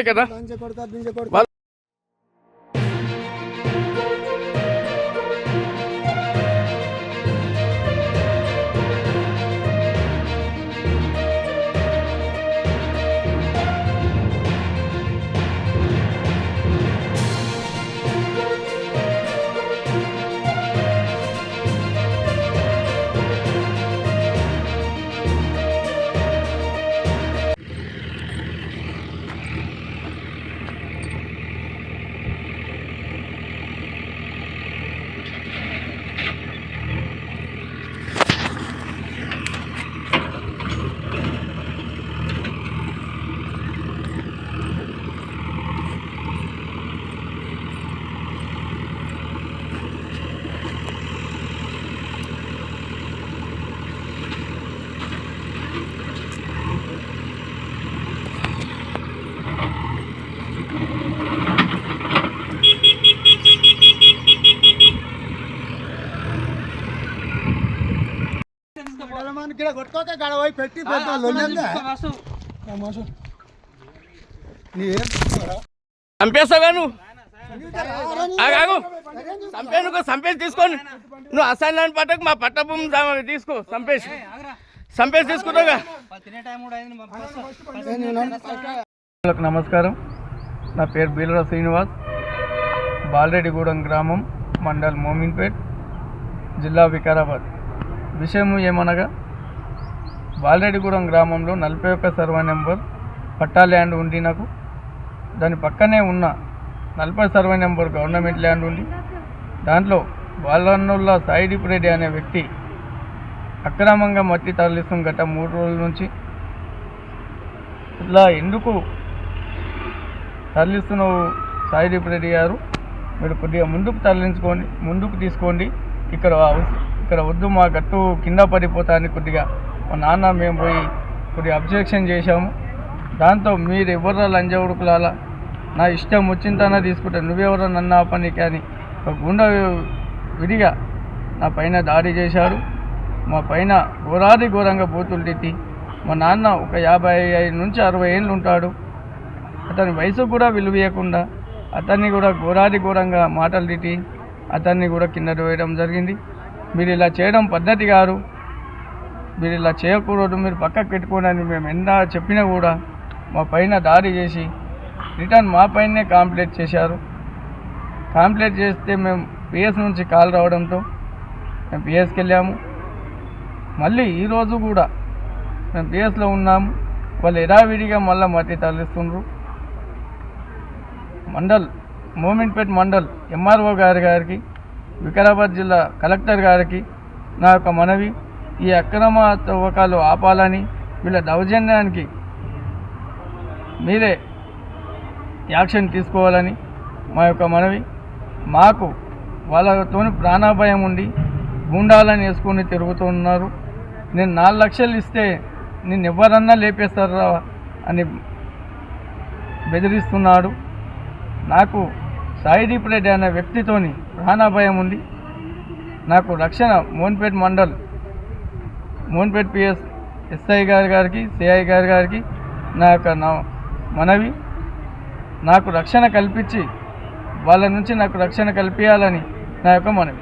కదా చంపేస్తావా నువ్వు? చంపేసి తీసుకొని నువ్వు అసైన్ పట్టకు మా పట్ట భూమి తీసుకో, చంపేసి తీసుకుంటావుగా. నమస్కారం, నా పేరు బీలరా శ్రీనివాస్, బాలరెడ్డిగూడెం గ్రామం, మండల్ మోమిన్పేట్, జిల్లా వికారాబాద్. విషయం ఏమనగా, బాలరెడ్డిగూడెం గ్రామంలో 41 సర్వే నెంబర్ పట్టా ల్యాండ్ ఉంది. నాకు దాని పక్కనే ఉన్న 40 సర్వే నెంబర్ గవర్నమెంట్ ల్యాండ్ ఉంది. దాంట్లో బాలన్నుల్లా సాయిదీప్ రెడ్డి అనే వ్యక్తి అక్రమంగా మట్టి తరలిస్తాం గత 3 రోజుల నుంచి. ఇట్లా ఎందుకు తరలిస్తున్నావు సాయిదీప్ రెడ్డి గారు? మీరు కొద్దిగా ముందుకు తీసుకోండి. ఇక్కడ వద్దు, మా గట్టు కింద పడిపోతాని కొద్దిగా మా నాన్న మేము పోయి కొద్దిగా అబ్జెక్షన్ చేశాము. దాంతో మీరు ఎవరు లంజవుడుకులాలా నా ఇష్టం వచ్చిందన్నా తీసుకుంటా, నువ్వెవరో నన్ను పని కానీ గుండె విడిగా నా పైన దాడి చేశాడు. మా పైన ఘోరంగా బూతులు తిట్టి, మా నాన్న ఒక 55 నుంచి 60 ఏళ్ళు ఉంటాడు. అతని వయసు కూడా విలువేయకుండా అతన్ని కూడా ఘోరంగా మాటలు తిట్టి అతన్ని కూడా కింద వేయడం జరిగింది. మీరు ఇలా చేయడం పద్ధతి కాదు, మీరు ఇలా చేయకూడదు, మీరు పక్కకు పెట్టుకోండి అని మేము ఎంత చెప్పినా కూడా మా పైన దాడి చేసి రిటర్న్ మా పైనే కంప్లైంట్ చేశారు. కంప్లైంట్ చేస్తే మేము పిఎస్ నుంచి కాల్ రావడంతో మేము పిఎస్కి వెళ్ళాము. మళ్ళీ ఈరోజు కూడా మేము పిఎస్లో ఉన్నాము. వాళ్ళు యథావిడిగా మళ్ళీ మట్టి తరలిస్తున్నారు. మోమిన్పేట్ మండల్ ఎంఆర్ఓ గారికి, వికారాబాద్ జిల్లా కలెక్టర్ గారికి నా యొక్క మనవి, ఈ అక్రమ తవ్వకాలు ఆపాలని, వీళ్ళ దౌర్జన్యానికి మీరే యాక్షన్ తీసుకోవాలని మా యొక్క మనవి. మాకు వాళ్ళతో ప్రాణాభయం ఉండి గుండాలని వేసుకొని తిరుగుతున్నారు. నేను 4 లక్షలు ఇస్తే నేను ఎవరన్నా లేపేస్తారా అని బెదిరిస్తున్నాడు. నాకు సాయిదీప్ రెడ్డి అనే వ్యక్తితోని ప్రాణాభయం ఉంది. నాకు రక్షణ మోన్పేట్ పిఎస్ ఎస్ఐ గారికి, సిఐ గారికి నా యొక్క మనవి, నాకు రక్షణ కల్పించి వాళ్ళ నుంచి నాకు రక్షణ కల్పించాలని నా యొక్క మనవి.